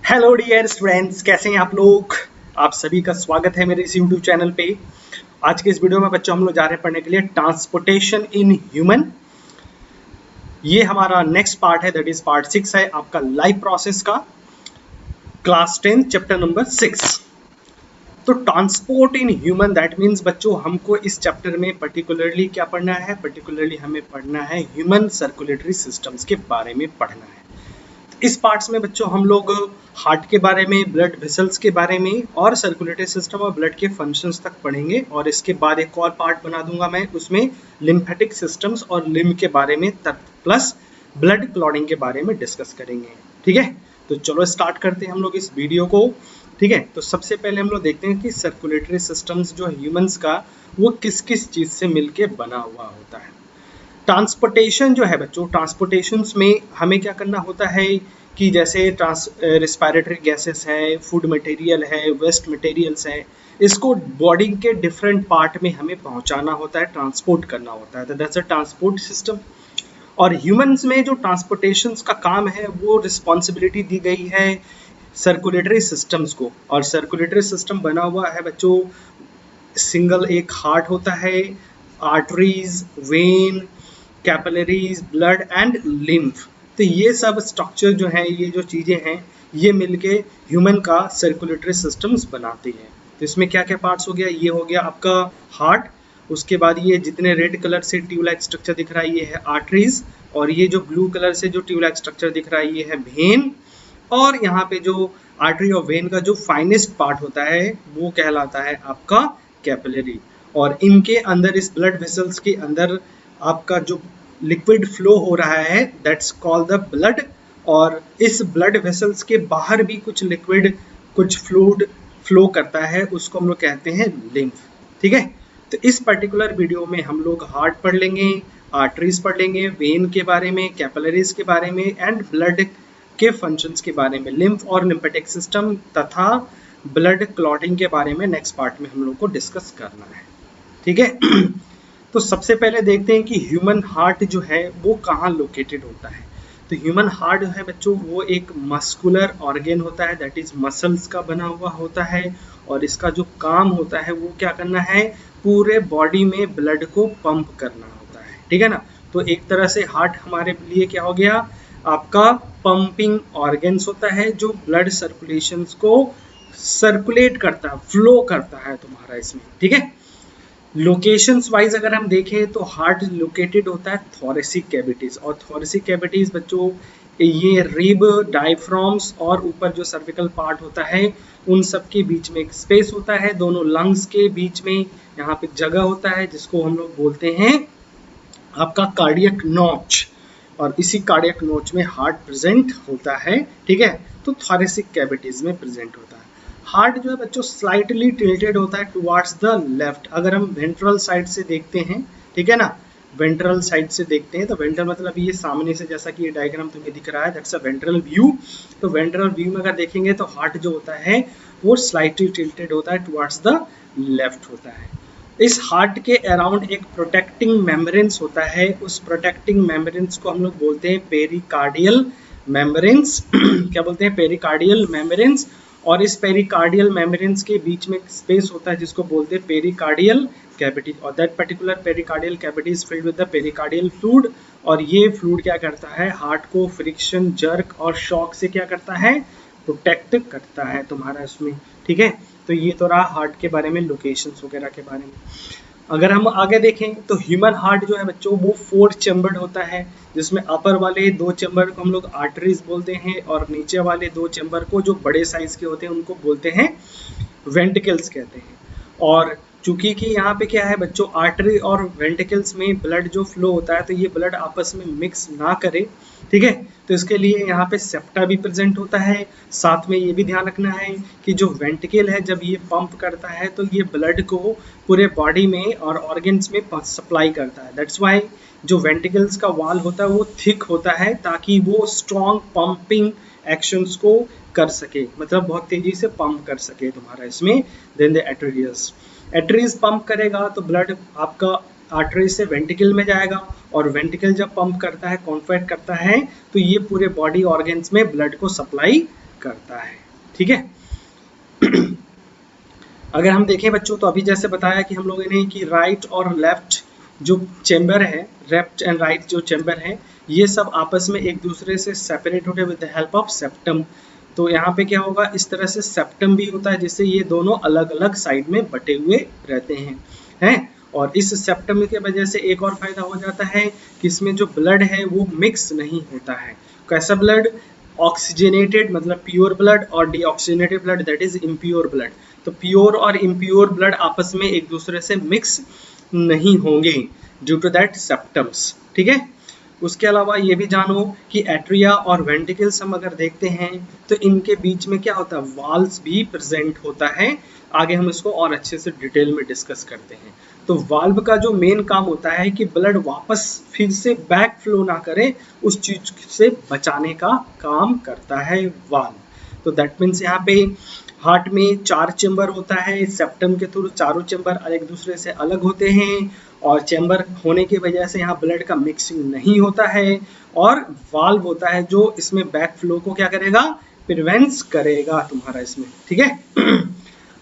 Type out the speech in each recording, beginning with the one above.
Hello dear students, कैसे हैं आप लोग। आप सभी का स्वागत है मेरे इस यूट्यूब चैनल पे। आज के इस वीडियो में बच्चों हम लोग जा रहे हैं पढ़ने के लिए ट्रांसपोर्टेशन इन ह्यूमन। ये हमारा नेक्स्ट पार्ट है, दैट इज पार्ट 6 है आपका लाइफ प्रोसेस का, क्लास 10 चैप्टर नंबर 6। तो transport in human that means बच्चों हमको इस चैप्टर में पर्टिकुलरली क्या पढ़ना है, पर्टिकुलरली हमें पढ़ना है ह्यूमन सर्कुलेटरी सिस्टम्स के बारे में पढ़ना है। इस पार्ट्स में बच्चों हम लोग हार्ट के बारे में, ब्लड वेसल्स के बारे में और सर्कुलेटरी सिस्टम और ब्लड के फंक्शंस तक पढ़ेंगे। और इसके बाद एक और पार्ट बना दूंगा मैं, उसमें लिम्फेटिक सिस्टम्स और लिम्फ के बारे में प्लस ब्लड क्लॉटिंग के बारे में डिस्कस करेंगे। ठीक है, तो चलो स्टार्ट करते हैं हम लोग इस वीडियो को। ठीक है, तो सबसे पहले हम लोग देखते हैं कि सर्कुलेटरी सिस्टम्स जो ह्यूमंस का वो किस किस चीज से मिलके बना हुआ होता है। ट्रांसपोर्टेशन जो है बच्चों, ट्रांसपोर्टेशन में हमें क्या करना होता है कि जैसे रिस्पायरेटरी गैसेस है, फूड मटेरियल है, वेस्ट मटेरियल्स है, इसको बॉडी के डिफरेंट पार्ट में हमें पहुंचाना होता है, ट्रांसपोर्ट करना होता है। तो दैट्स अ ट्रांसपोर्ट सिस्टम। और ह्यूमंस में जो ट्रांसपोर्टेशन का काम है वो रिस्पॉन्सिबिलिटी दी गई है सर्कुलेटरी सिस्टम्स को। और सर्कुलेटरी सिस्टम बना हुआ है बच्चों, सिंगल एक हार्ट होता है, arteries, when, capillaries, blood and lymph. तो ये सब स्ट्रक्चर जो है, ये जो चीजें हैं, ये मिलके ह्यूमन का सर्कुलेटरी सिस्टम्स बनाती है। तो इसमें क्या क्या पार्ट्स हो गया, ये हो गया आपका हार्ट, उसके बाद ये जितने रेड कलर से ट्यूब लाइक स्ट्रक्चर दिख रहा है ये है आर्टरीज, और ये जो ब्लू कलर से जो ट्यूब लाइक स्ट्रक्चर दिख रहा है ये है वेन। और यहाँ पे जो आर्टरी और वेन का जो फाइनेस्ट पार्ट होता है वो कहलाता है आपका कैपिलरी। और इनके अंदर, इस ब्लड वेसल्स के अंदर आपका जो लिक्विड फ्लो हो रहा है दैट्स कॉल्ड द ब्लड। और इस ब्लड वेसल्स के बाहर भी कुछ लिक्विड, कुछ फ्लूइड फ्लो करता है, उसको हम लोग कहते हैं लिम्फ। ठीक है, तो इस पर्टिकुलर वीडियो में हम लोग हार्ट पढ़ लेंगे, आर्टरीज पढ़ लेंगे, वेन के बारे में, कैपिलरीज के बारे में एंड ब्लड के फंक्शंस के बारे में, लिम्फ और लिम्फेटिक सिस्टम तथा ब्लड क्लॉटिंग के बारे में नेक्स्ट पार्ट में हम लोग को डिस्कस करना है। ठीक है, तो सबसे पहले देखते हैं कि ह्यूमन हार्ट जो है वो कहाँ लोकेटेड होता है। तो ह्यूमन हार्ट जो है बच्चों वो एक मस्कुलर ऑर्गेन होता है, दैट इज मसल्स का बना हुआ होता है। और इसका जो काम होता है वो क्या करना है, पूरे बॉडी में ब्लड को पंप करना होता है। ठीक है ना, तो एक तरह से हार्ट हमारे लिए क्या हो गया, आपका पंपिंग ऑर्गेन्स होता है जो ब्लड सर्कुलेशन को सर्कुलेट करता है, फ्लो करता है तुम्हारा इसमें। ठीक है, लोकेशंस वाइज अगर हम देखें तो हार्ट लोकेटेड होता है थोरेसिक कैविटीज। और थोरेसिक कैविटीज बच्चों ये रिब, डायफ्राम्स और ऊपर जो सर्विकल पार्ट होता है उन सब के बीच में एक स्पेस होता है, दोनों लंग्स के बीच में यहाँ पे जगह होता है जिसको हम लोग बोलते हैं आपका कार्डियक नोच। और इसी कार्डियक नोच में हार्ट प्रेजेंट होता है। ठीक है, तो थोरेसिक कैविटीज में प्रेजेंट होता है। हार्ट जो है बच्चों स्लाइटली टिल्टेड होता है टुवर्ड्स द लेफ्ट। अगर हम वेंट्रल साइड से देखते हैं, ठीक है ना, वेंट्रल साइड से देखते हैं तो वेंट्रल मतलब ये सामने से, जैसा कि ये डायग्राम तुम्हें दिख रहा है दैट्स अ वेंट्रल व्यू। तो वेंट्रल व्यू में अगर देखेंगे तो हार्ट जो होता है वो स्लाइटली टिल्टेड होता है टुवर्ड्स द लेफ्ट होता है। इस हार्ट के अराउंड एक प्रोटेक्टिंग मेम्ब्रेन्स होता है, उस प्रोटेक्टिंग मेम्ब्रेन्स को हम लोग बोलते हैं पेरिकार्डियल मेम्ब्रेन्स क्या बोलते हैं, पेरिकार्डियल मेम्ब्रेन्स। और इस पेरिकार्डियल मेम्ब्रेन्स के बीच में एक स्पेस होता है जिसको बोलते हैं पेरिकार्डियल कैविटी। और that particular pericardial cavity is filled with the pericardial fluid. और ये फ्लूइड क्या करता है, हार्ट को फ्रिक्शन, जर्क और शॉक से क्या करता है, प्रोटेक्ट करता है तुम्हारा इसमें। ठीक है, तो ये तो रहा हार्ट के बारे में, लोकेशंस वगैरह के बारे में। अगर हम आगे देखें तो ह्यूमन हार्ट जो है बच्चों वो 4 चैम्बर्ड होता है, जिसमें अपर वाले 2 चैम्बर को हम लोग आर्टरीज बोलते हैं और नीचे वाले 2 चैम्बर को जो बड़े साइज के होते हैं उनको बोलते हैं वेंटिकल्स कहते हैं। और चूंकि कि यहाँ पे क्या है बच्चों, आर्टरी और वेंटिकल्स में ब्लड जो फ्लो होता है तो ये ब्लड आपस में मिक्स ना करे। ठीक है, तो इसके लिए यहाँ पे सेप्टा भी प्रेजेंट होता है। साथ में ये भी ध्यान रखना है कि जो वेंटिकल है जब ये पंप करता है तो ये ब्लड को पूरे बॉडी में और ऑर्गन्स में सप्लाई करता है। दैट्स वाई जो वेंटिकल्स का वॉल होता है वो थिक होता है ताकि वो स्ट्रॉन्ग पंपिंग एक्शंस को कर सके, मतलब बहुत तेजी से पंप कर सके तुम्हारा इसमें। देन द एट्रियस, एट्रीज पंप करेगा तो ब्लड आपका आर्टरी से वेंटिकल में जाएगा, और वेंटिकल जब पंप करता है, कॉन्ट्रैक्ट करता है, तो ये पूरे बॉडी ऑर्गन्स में ब्लड को सप्लाई करता है। ठीक है। अगर हम देखें बच्चों तो अभी जैसे बताया कि हम लोगों ने कि राइट और लेफ्ट जो चेम्बर है, लेफ्ट एंड राइट जो चेम्बर है, ये सब आपस में एक दूसरे से सेपरेट होते हैं with the help of septum. तो यहाँ पे क्या होगा, इस तरह से सेप्टम भी होता है जिससे ये दोनों अलग अलग साइड में बटे हुए रहते हैं। और इस सेप्टम की वजह से एक और फायदा हो जाता है कि इसमें जो ब्लड है वो मिक्स नहीं होता है। कैसा ब्लड? ऑक्सीजनेटेड मतलब प्योर ब्लड, और deoxygenated blood that is impure blood. तो प्योर और इम्प्योर ब्लड आपस में एक दूसरे से मिक्स नहीं होंगे ड्यू टू दैट सेप्टम्स। ठीक है। उसके अलावा ये भी जानो कि एट्रिया और वेंट्रिकल्स हम अगर देखते हैं तो इनके बीच में क्या होता है, वाल्व्स भी प्रेजेंट होता है। आगे हम इसको और अच्छे से डिटेल में डिस्कस करते हैं। तो वाल्व का जो मेन काम होता है कि ब्लड वापस फिर से बैक फ्लो ना करे, उस चीज से बचाने का काम करता है वाल्व। तो दैट मीन्स यहाँ पे हार्ट में 4 चेम्बर होता है, सेप्टम के थ्रू चारों चेम्बर एक दूसरे से अलग होते हैं, और चेम्बर होने की वजह से यहाँ ब्लड का मिक्सिंग नहीं होता है, और वाल्व होता है जो इसमें बैक फ्लो को क्या करेगा, प्रिवेंट्स करेगा तुम्हारा इसमें। ठीक है।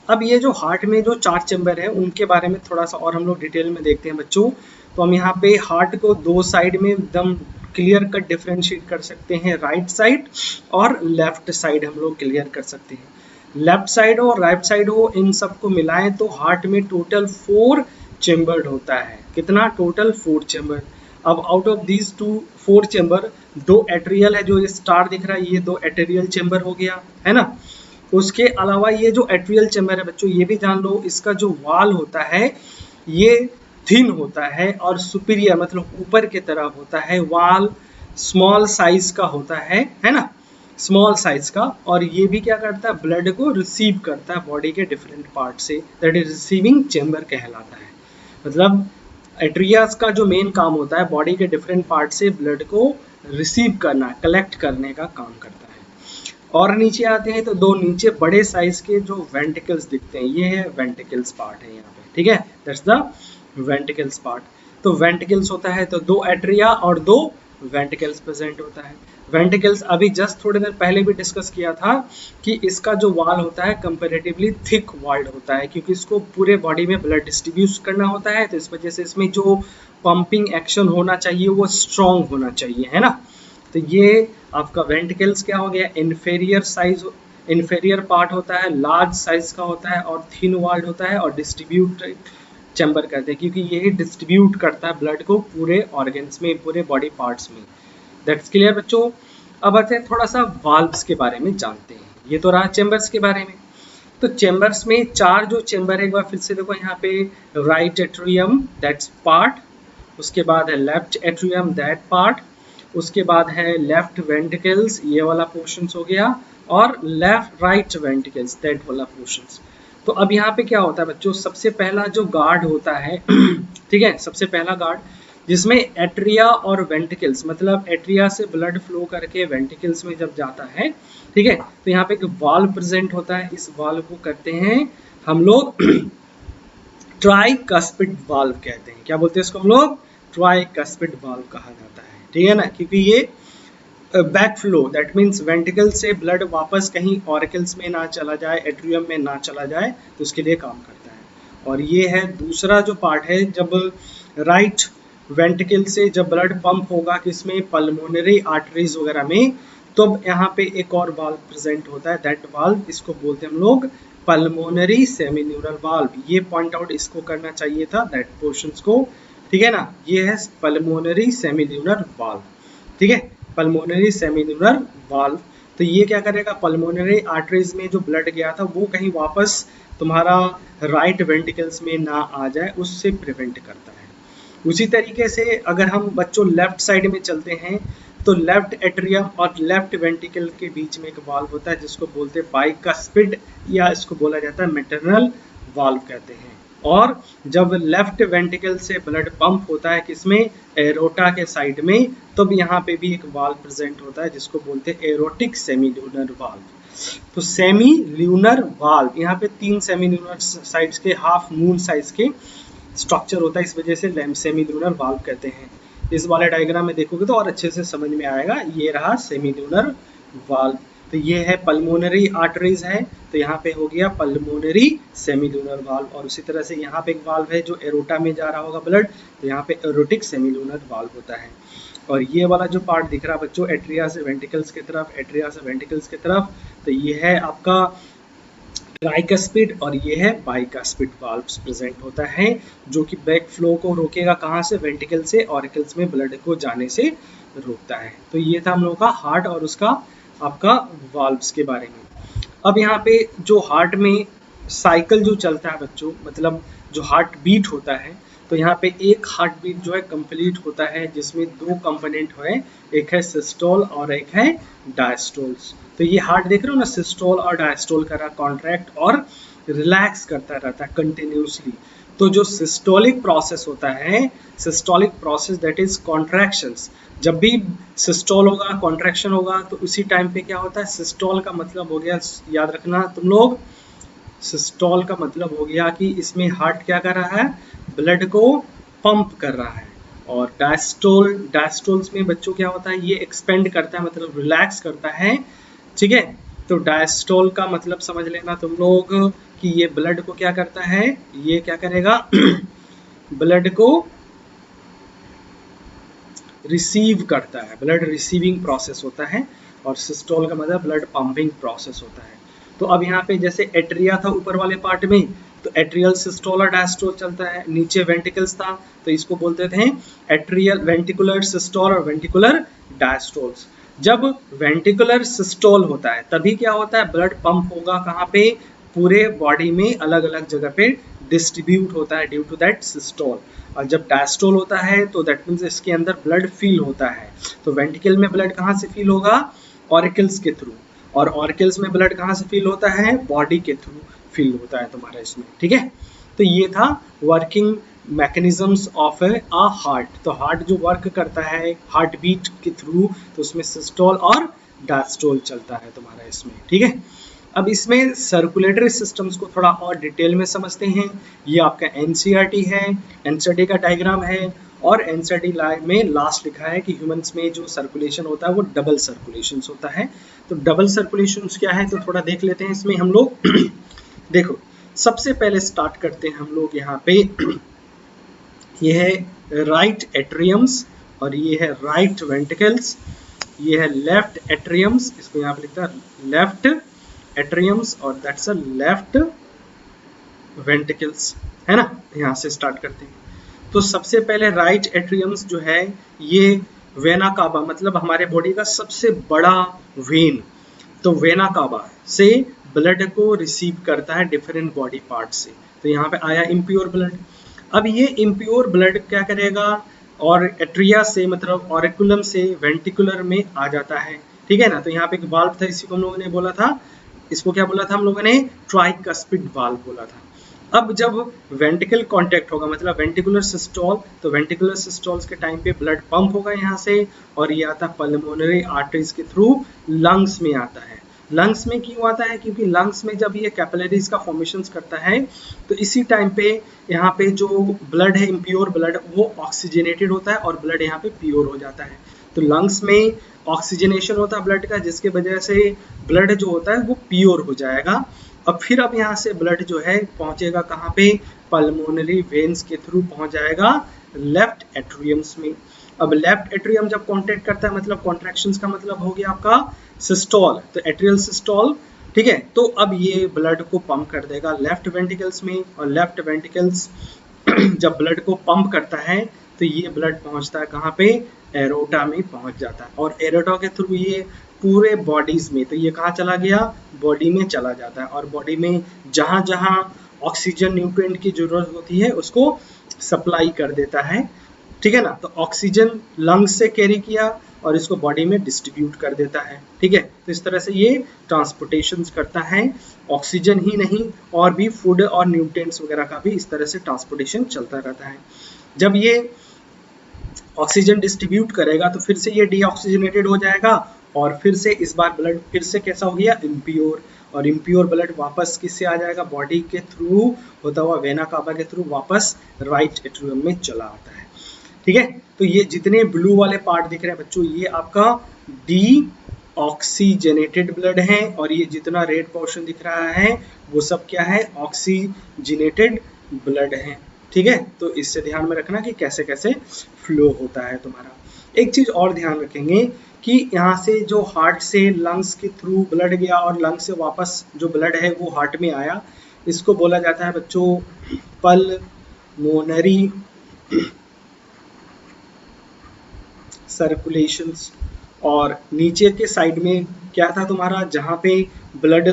अब ये जो हार्ट में जो 4 चेम्बर है उनके बारे में थोड़ा सा और हम लोग डिटेल में देखते हैं बच्चों। तो हम यहाँ पे हार्ट को 2 साइड में एकदम क्लियर कट डिफरेंशिएट कर सकते हैं, राइट साइड और लेफ्ट साइड हम लोग क्लियर कर सकते हैं। लेफ्ट साइड हो और राइट साइड हो, इन सबको मिलाएं तो हार्ट में टोटल 4 चेम्बर्ड होता है। कितना? Total 4 chamber. अब out of these 4 chamber, 2 atrial है, जो ये स्टार दिख रहा है ये 2 एट्रियल चेम्बर हो गया है ना। उसके अलावा ये जो एट्रियल चेम्बर है बच्चों, ये भी जान लो इसका जो वाल होता है ये थिन होता है और सुपीरियर मतलब ऊपर की तरफ होता है। वाल स्मॉल साइज का होता है ना, स्मॉल साइज का। और ये भी क्या करता है, ब्लड को रिसीव करता है बॉडी के डिफरेंट पार्ट से, दैट इज रिसीविंग चेम्बर कहलाता है। मतलब एट्रियास का जो मेन काम होता है बॉडी के डिफरेंट पार्ट से ब्लड को रिसीव करना, कलेक्ट करने का काम करता है। और नीचे आते हैं तो 2 नीचे बड़े साइज के जो वेंट्रिकल्स दिखते हैं, ये है वेंट्रिकल्स पार्ट है यहाँ पे। ठीक है, दैट्स द वेंट्रिकल्स पार्ट। तो वेंट्रिकल्स होता है तो 2 एट्रिया और 2 वेंट्रिकल्स प्रेजेंट होता है। वेंट्रिकल्स अभी जस्ट थोड़ी देर पहले भी डिस्कस किया था कि इसका जो वाल होता है कंपैरेटिवली थिक वाल्ड होता है, क्योंकि इसको पूरे बॉडी में ब्लड डिस्ट्रीब्यूट करना होता है। तो इस वजह से इसमें जो पंपिंग एक्शन होना चाहिए वो स्ट्रॉन्ग होना चाहिए, है ना। तो ये आपका वेंट्रिकल्स क्या हो गया, इन्फेरियर साइज, इन्फेरियर पार्ट होता है, लार्ज साइज का होता है और थिन वाल्ड होता है, और डिस्ट्रीब्यूट चैम्बर कहते हैं क्योंकि यही डिस्ट्रीब्यूट करता है ब्लड को पूरे ऑर्गन्स में, पूरे बॉडी पार्ट्स में। दैट्स क्लियर बच्चों। अब आते हैं थोड़ा सा वाल्व्स के बारे में जानते हैं। ये तो रहा चेम्बर्स के बारे में। तो चेम्बर्स में 4 जो चेम्बर है, एक बार फिर से देखो यहाँ पे, राइट एट्रियम दैट्स पार्ट, उसके बाद है लेफ्ट एट्रियम दैट पार्ट, उसके बाद है लेफ्ट वेंट्रिकल्स ये वाला पोर्शन हो गया, और लेफ्ट राइट वेंट्रिकल्स दैट वाला पोर्शन। तो अब यहाँ पे क्या होता है बच्चों, सबसे पहला जो गार्ड होता है ठीक है, सबसे पहला गार्ड जिसमें एट्रिया और वेंट्रिकल्स, मतलब एट्रिया से ब्लड फ्लो करके वेंट्रिकल्स में जब जाता है, ठीक है, तो यहाँ पे एक वाल्व प्रेजेंट होता है। इस वाल्व को करते हैं हम लोग ट्राइकस्पिड वाल्व कहते हैं। क्या बोलते हैं इसको हम लोग? ट्राइकस्पिड वाल्व कहा जाता है। ठीक है ना, क्योंकि ये back flow that means ventricle से ब्लड वापस कहीं ऑरिकल्स में ना चला जाए, एट्रियम में ना चला जाए, तो उसके लिए काम करता है। और ये है दूसरा जो पार्ट है, जब राइट वेंट्रिकल से जब ब्लड पंप होगा किसमें, पल्मोनरी आर्टरीज वगैरह में, तो यहाँ पे एक और वाल्व प्रेजेंट होता है, दैट वाल्व इसको बोलते हैं हम लोग पल्मोनरी सेमीन्यूरल वाल्व। ये पॉइंट आउट इसको करना चाहिए था, दैट पोर्शंस को। ठीक है ना, ये है पल्मोनरी सेमीन्यूरल वाल्व। ठीक है, पल्मोनरी सेमीन्यूरल वाल्व। तो ये क्या करेगा, पल्मोनरी आर्टरीज में जो ब्लड गया था वो कहीं वापस तुम्हारा राइट वेंट्रिकल्स में ना आ जाए, उससे प्रिवेंट करता है। उसी तरीके से अगर हम बच्चों लेफ्ट साइड में चलते हैं तो लेफ्ट एट्रियम और लेफ्ट वेंट्रिकल के बीच में एक वाल्व होता है जिसको बोलते हैं बाइकस्पिड, या इसको बोला जाता है मैटरनल वाल्व कहते हैं। और जब लेफ्ट वेंट्रिकल से ब्लड पंप होता है किसमें, एरोटा के साइड में, तब यहाँ पे भी एक वाल्व प्रेजेंट होता है जिसको बोलते हैं एरोटिक सेमील्यूनर वाल्व। तो सेमील्यूनर वाल्व, यहाँ पे 3 सेमील्यूनर साइड्स के हाफ मून साइज के स्ट्रक्चर होता है, इस वजह से सेमील्यूनर वाल्व कहते हैं। इस वाले डायग्राम में देखोगे तो और अच्छे से समझ में आएगा। ये रहा सेमील्यूनर वाल्व। तो ये है पल्मोनरी आर्टरीज है, तो यहाँ पे हो गया पल्मोनरी सेमिलुनर वाल्व। और उसी तरह से यहाँ पे एक वाल्व है जो एरोटा में जा रहा होगा ब्लड, तो यहाँ पे एरोटिक सेमिलुनर वाल्व होता है। और ये वाला जो पार्ट दिख रहा है बच्चों एट्रिया से वेंट्रिकल्स की तरफ, एट्रिया से वेंट्रिकल्स की तरफ, तो ये है आपका ट्राइकस्पिड और ये है बाइकस्पिड वाल्व्स प्रेजेंट होता है, जो कि बैक फ्लो को रोकेगा कहाँ से, वेंट्रिकल से, ऑरिकल्स में ब्लड को जाने से रोकता है। तो ये था हम लोगों का हार्ट और उसका आपका वाल्व्स के बारे में। अब यहाँ पे जो हार्ट में साइकिल जो चलता है बच्चों, मतलब जो हार्ट बीट होता है, तो यहाँ पे एक हार्ट बीट जो है कंप्लीट होता है जिसमें दो कंपोनेंट है, एक है सिस्टोल और एक है डायस्टोल्स। तो ये हार्ट देख रहे हो ना, सिस्टोल और डायस्टोल कर रहा कॉन्ट्रैक्ट और रिलैक्स करता रहता है कंटिन्यूसली। तो जो सिस्टोलिक प्रोसेस होता है, systolic process that is contractions, जब भी सिस्टोल होगा कॉन्ट्रैक्शन होगा तो उसी टाइम पे क्या होता है, सिस्टोल का मतलब हो गया, याद रखना तुम लोग, सिस्टोल का मतलब हो गया कि इसमें हार्ट क्या कर रहा है, ब्लड को पंप कर रहा है। और डायस्टोल्स में बच्चों क्या होता है, ये एक्सपेंड करता है मतलब रिलैक्स करता है, ठीक है। तो डायस्टोल का मतलब समझ लेना तुम लोग कि ये ब्लड को क्या करता है, ये क्या करेगा ब्लड को रिसीव करता है, ब्लड रिसीविंग प्रोसेस होता है। और सिस्टोल का मतलब ब्लड पंपिंग प्रोसेस होता है। तो अब यहाँ पे जैसे एट्रिया था ऊपर वाले पार्ट में, तो एट्रियल सिस्टोल और डायस्टोल चलता है, नीचे वेंट्रिकल्स था तो इसको बोलते थे एट्रियल वेंट्रिकुलर सिस्टोल और वेंट्रिकुलर डायस्टोल्स। जब वेंट्रिकुलर सिस्टोल होता है तभी क्या होता है, ब्लड पंप होगा कहाँ पे, पूरे बॉडी में अलग अलग जगह पे डिस्ट्रीब्यूट होता है ड्यू टू दैट सिस्टोल। और जब डायस्टोल होता है तो दैट मीन्स इसके अंदर ब्लड फील होता है। तो वेंट्रिकल में ब्लड कहाँ से फील होगा, ऑरिकल्स के थ्रू, और ऑरिकल्स में ब्लड कहाँ से फील होता है, बॉडी के थ्रू फील होता है तुम्हारा इसमें, ठीक है। तो ये था working mechanisms of a heart. तो हार्ट जो वर्क करता है हार्ट बीट के थ्रू, तो उसमें सिस्टोल और डायस्टोल चलता है तुम्हारा इसमें, ठीक है। अब इसमें सर्कुलेटरी सिस्टम्स को थोड़ा और डिटेल में समझते हैं। ये आपका एनसीईआरटी है, एनसीईआरटी का डायग्राम है, और एनसीईआरटी में लास्ट लिखा है कि ह्यूमंस में जो सर्कुलेशन होता है वो डबल सर्कुलेशन होता है। तो डबल सर्कुलेशन क्या है तो थोड़ा देख लेते हैं इसमें हम लोग देखो सबसे पहले स्टार्ट करते हैं हम लोग यहाँ पे, ये है राइट एट्रियम्स और ये है राइट वेंट्रिकल्स, ये है लेफ्ट एट्रियम्स, इसको यहाँ पे लिखता है लेफ्ट एट्रियम्स और दैट्स अ लेफ्ट वेंट्रिकल्स, है ना। यहाँ से स्टार्ट करते हैं। तो सबसे पहले राइट एट्रियम्स जो है ये वेना कावा, मतलब हमारे बॉडी का सबसे बड़ा वेन, तो वेना कावा से ब्लड को रिसीव करता है डिफरेंट बॉडी पार्ट से। तो यहाँ पे आया इम्प्योर ब्लड। अब ये इम्प्योर ब्लड क्या करेगा, और एट्रिया से मतलब ऑरिकुलम से वेंट्रिकुलर में आ जाता है, ठीक है ना। तो यहाँ पे एक वाल्व था, इसी को हम लोगों ने बोला था, इसको क्या बोला था हम लोगों ने, ट्राइकस्पिड वाल्व बोला था। अब जब वेंट्रिकल कांटेक्ट होगा मतलब वेंट्रिकुलर सिस्टोल, तो वेंट्रिकुलर सिस्टोल्स के टाइम पे ब्लड पंप होगा यहाँ से, और ये आता पल्मोनरी आर्टरीज के थ्रू लंग्स में आता है। लंग्स में क्यों आता है, क्योंकि लंग्स में जब ये कैपिलरीज का फॉर्मेशन करता है तो इसी टाइम पे यहाँ पे जो ब्लड है इम्प्योर ब्लड वो ऑक्सीजनेटेड होता है और ब्लड यहाँ पे प्योर हो जाता है। तो लंग्स में ऑक्सीजनेशन होता है ब्लड का, जिसके वजह से ब्लड जो होता है वो प्योर हो जाएगा। अब फिर अब यहाँ से ब्लड जो है पहुंचेगा कहाँ पे, पल्मोनरी वेन्स के थ्रू पहुंच जाएगा लेफ्ट एट्रियम्स में। अब लेफ्ट एट्रियम जब कॉन्ट्रैक्ट करता है मतलब कॉन्ट्रैक्शंस का मतलब हो गया आपका सिस्टोल, तो एट्रियल सिस्टोल, ठीक है। तो अब ये ब्लड को पंप कर देगा लेफ्ट वेंट्रिकल्स में, और लेफ्ट वेंट्रिकल्स जब ब्लड को पंप करता है तो ये ब्लड पहुंचता है कहाँ पे, एरोटा में पहुंच जाता है, और एरोटा के थ्रू ये पूरे बॉडीज में, तो ये कहाँ चला गया, बॉडी में चला जाता है, और बॉडी में जहां जहां ऑक्सीजन न्यूट्रिएंट की जरूरत होती है उसको सप्लाई कर देता है, ठीक है ना। तो ऑक्सीजन लंग्स से कैरी किया और इसको बॉडी में डिस्ट्रीब्यूट कर देता है, ठीक है। तो इस तरह से ये ट्रांसपोर्टेशन करता है, ऑक्सीजन ही नहीं और भी फूड और न्यूट्रिएंट्स वगैरह का भी इस तरह से ट्रांसपोर्टेशन चलता रहता है। जब ये ऑक्सीजन डिस्ट्रीब्यूट करेगा तो फिर से ये डीऑक्सीजनेटेड हो जाएगा, और फिर से इस बार ब्लड फिर से कैसा हो गया, इम्प्योर, और इम्प्योर ब्लड वापस किससे आ जाएगा, बॉडी के थ्रू होता हुआ वेना कावा के थ्रू वापस राइट एट्रियम में चला आता है, ठीक है। तो ये जितने ब्लू वाले पार्ट दिख रहे हैं बच्चों, ये आपका डी ऑक्सीजनेटेड ब्लड है, और ये जितना रेड पोर्शन दिख रहा है वो सब क्या है, ऑक्सीजनेटेड ब्लड है। ठीक है, तो इससे ध्यान में रखना कि कैसे कैसे फ्लो होता है तुम्हारा। एक चीज और ध्यान रखेंगे कि यहाँ से जो हार्ट से लंग्स के थ्रू ब्लड गया और लंग्स से वापस जो ब्लड है वो हार्ट में आया, इसको बोला जाता है बच्चों पल्मोनरी सर्कुलेशंस। और नीचे के साइड में क्या था तुम्हारा, जहाँ पे ब्लड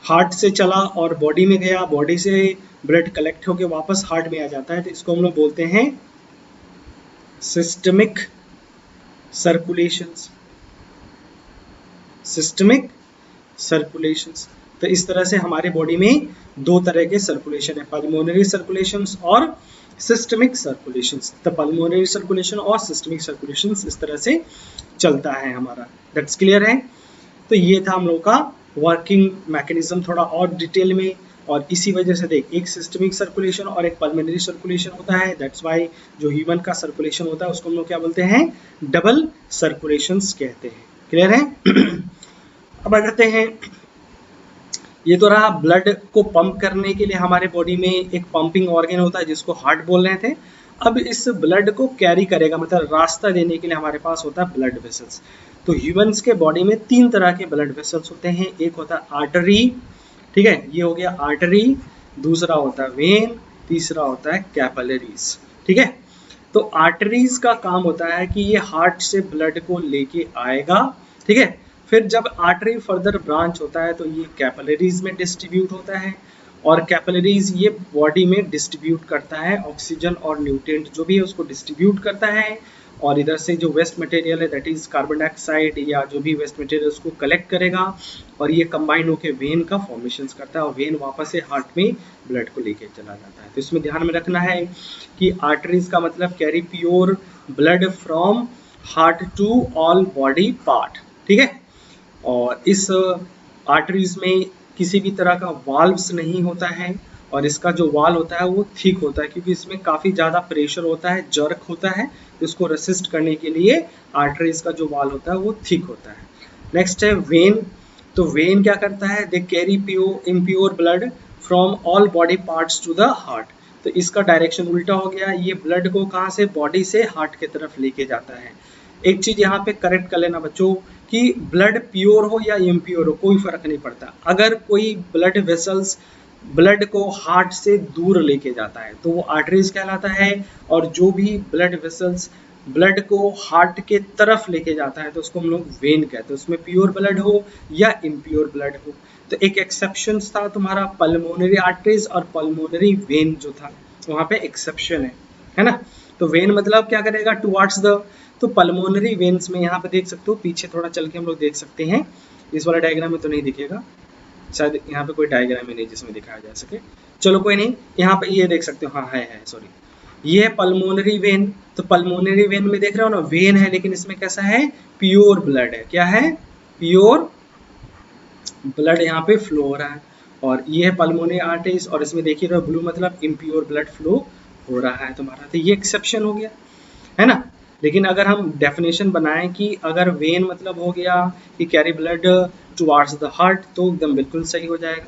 हार्ट से चला और बॉडी में गया, बॉडी से ब्लड कलेक्ट होकर वापस हार्ट में आ जाता है, तो इसको हम लोग बोलते हैं सिस्टमिक सर्कुलेशंस। Systemic circulations. तो इस तरह से हमारे बॉडी में दो तरह के सर्कुलेशन है, पल्मोनरी सर्कुलेशंस और सिस्टमिक सर्कुलेशंस। तो पल्मोनरी सर्कुलेशन और सिस्टमिक सर्कुलेशंस इस तरह से चलता है हमारा। दैट्स क्लियर है। तो ये था हम लोग का वर्किंग मैकेनिज्म थोड़ा और डिटेल में, और इसी वजह से देख, एक सिस्टमिक सर्कुलेशन और एक पल्मोनरी सर्कुलेशन होता है। दैट्स वाई जो ह्यूमन का सर्कुलेशन होता है उसको हम लोग क्या बोलते हैं, डबल सर्कुलेशंस कहते हैं। क्लियर है। अब आते हैं, ये तो रहा ब्लड को पंप करने के लिए हमारे बॉडी में एक पंपिंग ऑर्गन होता है जिसको हार्ट बोल रहे थे। अब इस ब्लड को कैरी करेगा, मतलब रास्ता देने के लिए हमारे पास होता है ब्लड वेसल्स। तो ह्यूमंस के बॉडी में तीन तरह के ब्लड वेसल्स होते हैं। एक होता है आर्टरी, ठीक है, ये हो गया आर्टरी। दूसरा होता है वेन, तीसरा होता है कैपिलरीज। ठीक है, तो आर्टरीज का काम होता है कि ये हार्ट से ब्लड को लेके आएगा। ठीक है, फिर जब आर्टरी फर्दर ब्रांच होता है तो ये कैपिलरीज में डिस्ट्रीब्यूट होता है, और कैपिलरीज ये बॉडी में डिस्ट्रीब्यूट करता है ऑक्सीजन और न्यूट्रिएंट जो भी है उसको डिस्ट्रीब्यूट करता है, और इधर से जो वेस्ट मटेरियल है दैट इज कार्बन डाइऑक्साइड या जो भी वेस्ट मटेरियल उसको कलेक्ट करेगा, और ये कंबाइन होकर वेन का फॉर्मेशन करता है, और वेन वापस से हार्ट में ब्लड को लेके चला जाता है। तो इसमें ध्यान में रखना है कि आर्टरीज का मतलब carry pure blood from heart to all body part. ठीक है, और इस आर्टरीज में किसी भी तरह का वाल्व्स नहीं होता है, और इसका जो वाल होता है वो थिक होता है क्योंकि इसमें काफ़ी ज़्यादा प्रेशर होता है, जर्क होता है, इसको रेसिस्ट करने के लिए आर्टरीज का जो वाल होता है वो थिक होता है। नेक्स्ट है वेन। तो वेन क्या करता है, they carry pure impure blood from all body parts to the heart. तो इसका डायरेक्शन उल्टा हो गया, ये ब्लड को कहाँ से, बॉडी से हार्ट की तरफ लेके जाता है। एक चीज यहाँ पे करेक्ट कर लेना बच्चों कि ब्लड प्योर हो या इम्प्योर हो कोई फर्क नहीं पड़ता। अगर कोई ब्लड वेसल्स ब्लड को हार्ट से दूर लेके जाता है तो वो आर्टरीज कहलाता है, और जो भी ब्लड वेसल्स ब्लड को हार्ट के तरफ लेके जाता है तो उसको हम लोग वेन कहते हैं, उसमें प्योर ब्लड हो या इम्प्योर ब्लड हो। तो एक एक्सेप्शन था तुम्हारा पल्मोनरी आर्टरीज और पल्मोनरी वेन जो था, वहाँ पे एक्सेप्शन है ना। तो वेन मतलब क्या करेगा, टुवार्ड्स द, तो पल्मोनरी वेन्स में यहाँ पे देख सकते हो, पीछे थोड़ा चल के हम लोग देख सकते हैं, इस वाले डायग्राम में तो नहीं दिखेगा, शायद यहाँ पे कोई डायग्राम ही नहीं जिसमें दिखाया जा सके, चलो कोई नहीं, यहाँ पे ये देख सकते हो, हाँ है सॉरी, ये है पल्मोनरी वेन। तो पल्मोनरी वेन में देख रहे हो ना, वेन है लेकिन इसमें कैसा है, प्योर ब्लड है, क्या है, प्योर ब्लड यहाँ पे फ्लो हो रहा है। और ये है पल्मोनरी आर्टरीज, और इसमें देखिए रहो ब्लू मतलब इम्प्योर ब्लड फ्लो हो रहा है तुम्हारा। तो ये एक्सेप्शन हो गया है ना। लेकिन अगर हम डेफिनेशन बनाएं कि अगर वेन मतलब हो गया कि carry blood towards the heart, तो एकदम बिल्कुल सही हो जाएगा।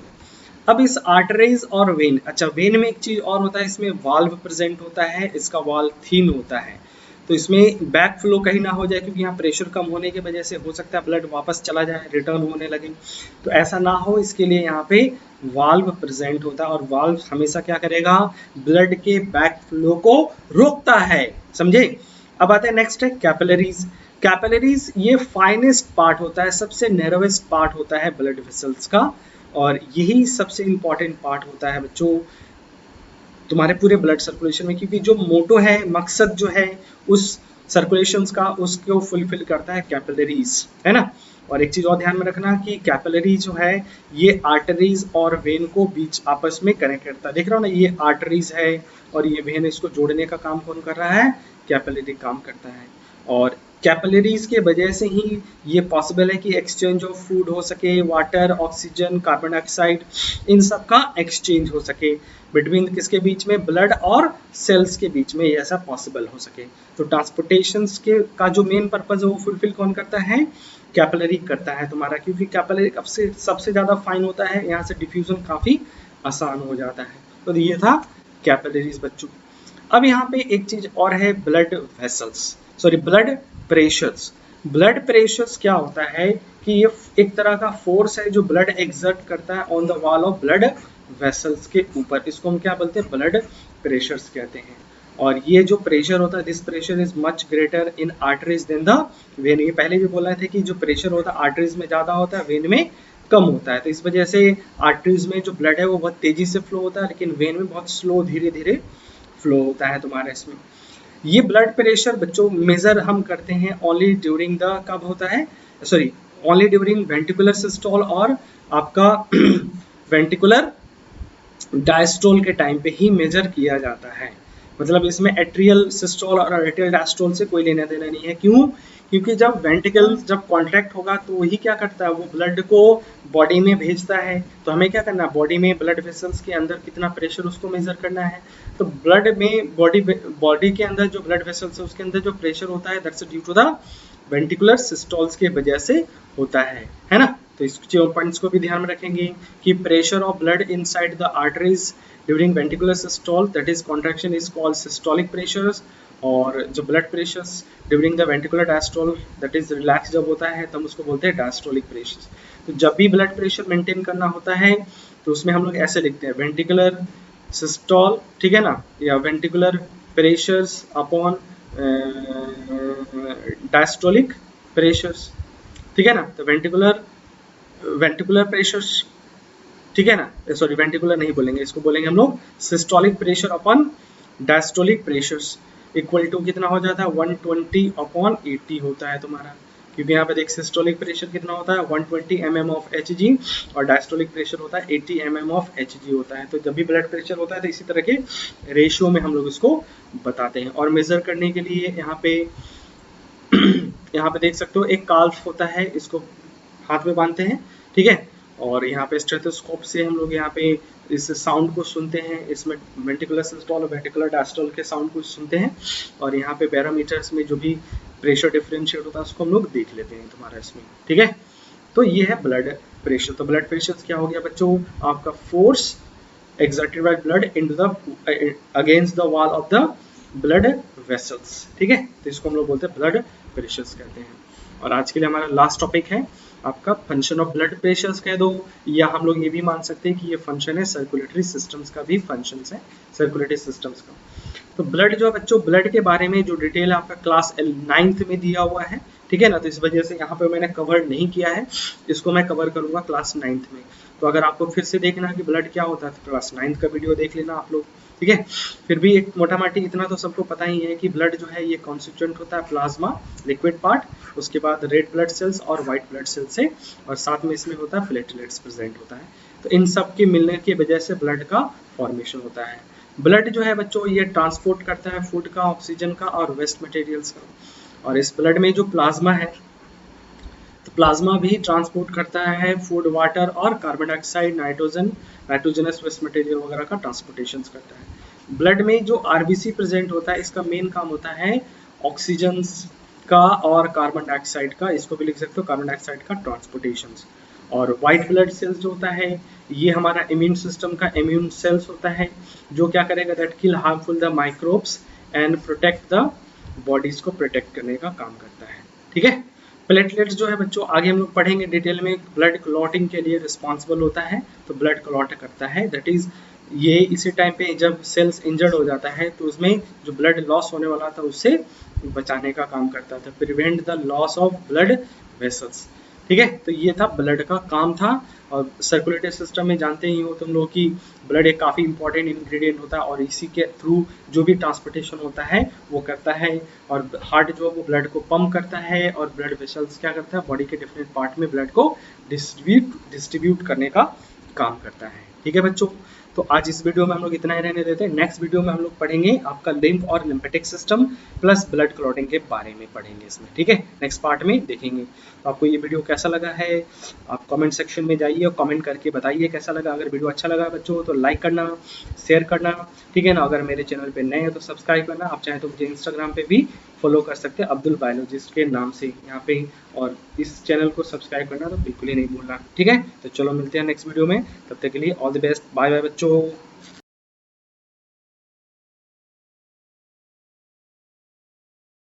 अब इस आर्टरीज और वेन, अच्छा वेन में एक चीज और होता है, इसमें वाल्व प्रेजेंट होता है, इसका वाल्व थीन होता है, तो इसमें बैक फ्लो कहीं ना हो जाए क्योंकि यहाँ प्रेशर कम होने की वजह से हो सकता है ब्लड वापस चला जाए, रिटर्न होने लगे, तो ऐसा ना हो इसके लिए यहाँ पे वाल्व प्रेजेंट होता है, और वाल्व हमेशा क्या करेगा, ब्लड के बैक फ्लो को रोकता है, समझे। अब आते हैं नेक्स्ट है कैपिलरीज। कैपिलरीज ये फाइनेस्ट पार्ट होता है, सबसे नैरोवेस्ट पार्ट होता है ब्लड वेसल्स का, और यही सबसे इंपॉर्टेंट पार्ट होता है बच्चों तुम्हारे पूरे ब्लड सर्कुलेशन में, क्योंकि जो मोटो है, मकसद जो है उस सर्कुलेशन का, उसको फुलफिल करता है कैपिलरीज, है ना। और एक चीज और ध्यान में रखना कि कैपिलरी जो है ये आर्टरीज और वेन को बीच आपस में कनेक्ट करता है, देख रहा हो ना, ये आर्टरीज है और ये वेन, इसको जोड़ने का काम कौन कर रहा है, कैपिलरी काम करता है। और कैपिलरीज के वजह से ही ये पॉसिबल है कि एक्सचेंज ऑफ फूड हो सके, वाटर, ऑक्सीजन, कार्बन डाइऑक्साइड, इन सब का एक्सचेंज हो सके बिटवीन किसके बीच में, ब्लड और सेल्स के बीच में, ये ऐसा पॉसिबल हो सके। तो ट्रांसपोर्टेशन के का जो मेन पर्पज है वो फुलफिल कौन करता है, कैपिलरी करता है तुम्हारा, क्योंकि कैपिलरी सबसे ज्यादा फाइन होता है, यहाँ से डिफ्यूजन काफी आसान हो जाता है। तो ये था कैपिलरीज बच्चों। अब यहाँ पे एक चीज और है, blood vessels, sorry blood pressures. Blood pressures क्या होता है कि ये एक तरह का फोर्स है जो ब्लड एक्सर्ट करता है on the wall of blood vessels के ऊपर, इसको हम क्या बोलते हैं, ब्लड प्रेशर्स कहते हैं। और ये जो प्रेशर होता है, this pressure is much greater in arteries than the vein. ये पहले भी बोला था कि जो प्रेशर होता है आर्टरीज में ज्यादा होता है, वेन में कम होता है। तो इस वजह से आर्टरीज में जो ब्लड है वो बहुत तेजी से फ्लो होता है, लेकिन वेन में बहुत स्लो, धीरे धीरे फ्लो होता है तुम्हारे इसमें। ये ब्लड प्रेशर बच्चों मेजर हम करते हैं ओनली ड्यूरिंग द, कब होता है, sorry only during ventricular systole और आपका वेंटिकुलर डायस्टोल के टाइम पे ही मेजर किया जाता है। मतलब इसमें एट्रियल सिस्टोल और एट्रियल डायस्टोल से कोई लेना देना नहीं है। क्यों? क्योंकि जब वेंटिकल जब कॉन्ट्रैक्ट होगा तो वही क्या करता है, वो ब्लड को बॉडी में भेजता है। तो हमें क्या करना है, बॉडी में ब्लड वेसल्स के अंदर कितना प्रेशर उसको मेजर करना है। तो ब्लड में बॉडी के अंदर जो ब्लड वेसल्स है उसके अंदर जो प्रेशर होता है, that's due to the ventricular systoles के वजह से होता है ना। तो इस पॉइंट्स को भी ध्यान में रखेंगे कि pressure of blood inside the arteries during ventricular systole, that is contraction, is called systolic pressures. और जो blood pressures during the ventricular diastole, that is relax जब होता है तब उसको बोलते हैं डायस्टोलिक प्रेशर्स। तो जब भी ब्लड प्रेशर मेंटेन करना होता है तो उसमें हम लोग ऐसे लिखते हैं, वेंटिकुलर सिस्टोल, ठीक है ना, या ventricular pressures upon diastolic pressures, ठीक है ना। तो वेंटिकुलर प्रेशर्स, ठीक है ना, सॉरी वेंटिकुलर नहीं बोलेंगे, इसको बोलेंगे हम लोग systolic pressure upon diastolic pressures, equal to कितना हो जाता है, 120 अपॉन 80 होता है तुम्हारा। क्योंकि यहाँ पे देख सिस्टोलिक प्रेशर कितना होता है, 120 mm ऑफ Hg, और डायस्टोलिक प्रेशर होता है 80 mm ऑफ Hg होता है। तो जब भी ब्लड प्रेशर होता है तो इसी तरह के रेशियो में हम लोग इसको बताते हैं। और मेजर करने के लिए यहाँ पे देख सकते हो एक काल्फ होता है, इसको हाथ में बांधते हैं, ठीक है। और यहाँ पे स्टेथोस्कोप से हम लोग यहाँ पे इस साउंड को सुनते हैं, इसमें वेंटिकुलर सिस्टोल और वेंटिकुलर डायस्टोल के साउंड को सुनते हैं। और यहाँ पे बैरोमीटर्स में जो भी प्रेशर डिफरेंशिएट होता है उसको हम लोग देख लेते हैं तुम्हारा इसमें, ठीक है। तो ये है ब्लड प्रेशर। तो ब्लड प्रेशर क्या हो गया बच्चों, आपका force exerted by blood into the against the wall of the blood vessels, ठीक है। तो इसको हम लोग बोलते हैं ब्लड प्रेशर्स कहते हैं। और आज के लिए हमारा लास्ट टॉपिक है आपका फंक्शन ऑफ ब्लड प्रेशर्स कह दो, या हम लोग ये भी मान सकते हैं कि ये फंक्शन है सर्कुलेटरी सिस्टम्स का, भी फंक्शन है सर्कुलेटरी सिस्टम्स का। तो ब्लड जो है बच्चों, ब्लड के बारे में जो डिटेल आपका क्लास 9th में दिया हुआ है, ठीक है ना। तो इस वजह से यहाँ पे मैंने कवर नहीं किया है, इसको मैं कवर करूंगा क्लास 9th में। तो अगर आपको फिर से देखना है कि ब्लड क्या होता है तो क्लास 9th का वीडियो देख लेना आप लोग, ठीक है। फिर भी एक मोटा माटी इतना तो सबको पता ही है कि ब्लड जो है ये कॉन्स्टिट्यूएंट होता है प्लाज्मा, लिक्विड पार्ट, उसके बाद रेड ब्लड सेल्स और व्हाइट ब्लड सेल्स से, और साथ में इसमें होता है प्लेटलेट्स प्रेजेंट होता है। तो इन सब के मिलने की वजह से ब्लड का फॉर्मेशन होता है। ब्लड जो है बच्चों ये ट्रांसपोर्ट करता है फूड का, ऑक्सीजन का और वेस्ट मटेरियल्स का। और इस ब्लड में जो प्लाज्मा है, तो प्लाज्मा भी ट्रांसपोर्ट करता है फूड, वाटर और carbon dioxide, nitrogenous waste material वगैरह का ट्रांसपोर्टेशन करता है। ब्लड में जो आरबीसी प्रेजेंट होता है इसका मेन काम होता है ऑक्सीजन का और कार्बन डाइऑक्साइड का, इसको भी लिख सकते हो कार्बन डाइऑक्साइड का ट्रांसपोर्टेशन। और व्हाइट ब्लड सेल्स जो होता है ये हमारा इम्यून सिस्टम का इम्यून सेल्स होता है, जो क्या करेगा, that kill harmful the microbes and protect the bodies को प्रोटेक्ट करने का काम करता है, ठीक है। प्लेटलेट्स जो है बच्चों आगे हम लोग पढ़ेंगे डिटेल में, ब्लड क्लॉटिंग के लिए रिस्पॉन्सिबल होता है, तो ब्लड क्लॉट करता है, दैट इज ये इसी टाइम पे जब सेल्स इंजर्ड हो जाता है तो उसमें जो ब्लड लॉस होने वाला था उससे बचाने का काम करता था, prevent the loss of blood vessels, ठीक है। तो ये था ब्लड का काम था। और सर्कुलेटरी सिस्टम में जानते ही हो तुम लोग कि ब्लड एक काफ़ी इंपॉर्टेंट इंग्रेडिएंट होता है, और इसी के थ्रू जो भी ट्रांसपोर्टेशन होता है वो करता है। और हार्ट जो है वो ब्लड को पंप करता है, और ब्लड वेसल्स क्या करता है, बॉडी के डिफरेंट पार्ट में ब्लड को डिस्ट्रीब्यूट करने का काम करता है, ठीक है बच्चों। तो आज इस वीडियो में हम लोग इतना ही रहने देते हैं। नेक्स्ट वीडियो में हम लोग पढ़ेंगे आपका लिम्फ और lymphatic system plus blood clotting के बारे में पढ़ेंगे इसमें, ठीक है, नेक्स्ट पार्ट में देखेंगे। तो आपको ये वीडियो कैसा लगा है आप कमेंट सेक्शन में जाइए और कमेंट करके बताइए कैसा लगा। अगर वीडियो अच्छा लगा बच्चों तो लाइक करना, शेयर करना, ठीक है ना। अगर मेरे चैनल पे नए हैं तो सब्सक्राइब करना। आप चाहें तो मुझे इंस्टाग्राम पे भी फॉलो कर सकते हैं अब्दुल बायोलॉजिस्ट के नाम से यहाँ पे, और इस चैनल को सब्सक्राइब करना तो बिल्कुल ही नहीं भूलना, ठीक है। तो चलो मिलते हैं नेक्स्ट वीडियो में, तब तक के लिए all the best, bye bye बच्चों।